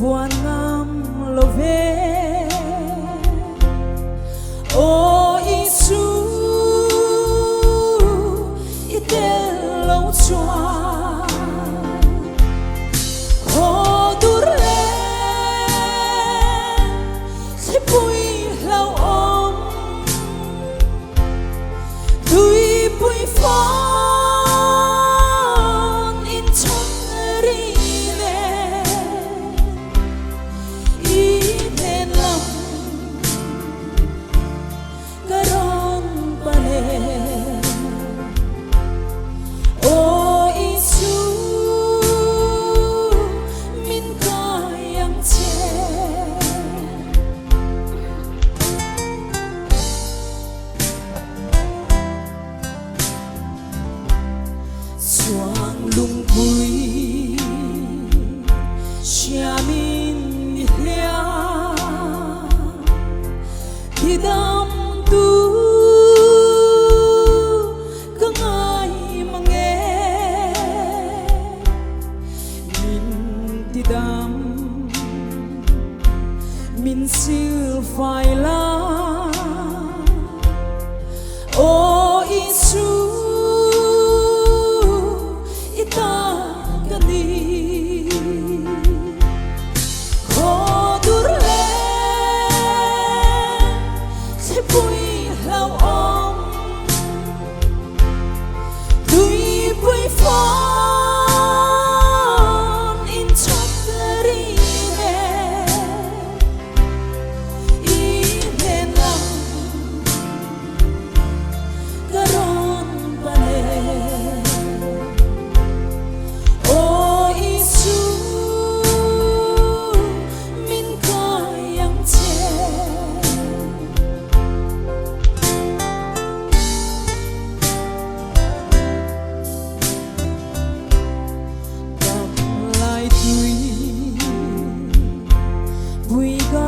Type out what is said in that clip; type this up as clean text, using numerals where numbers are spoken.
vuan ngam lo ve o Isu ite lo chua o dure se pui lau om tui pui phong in trong rine i tên lòng karon pale o Isu min kayang che Soang lung bui Siamin mihlia Hidam tu Kangay mange Min tidam Min sil phai la O Isu we got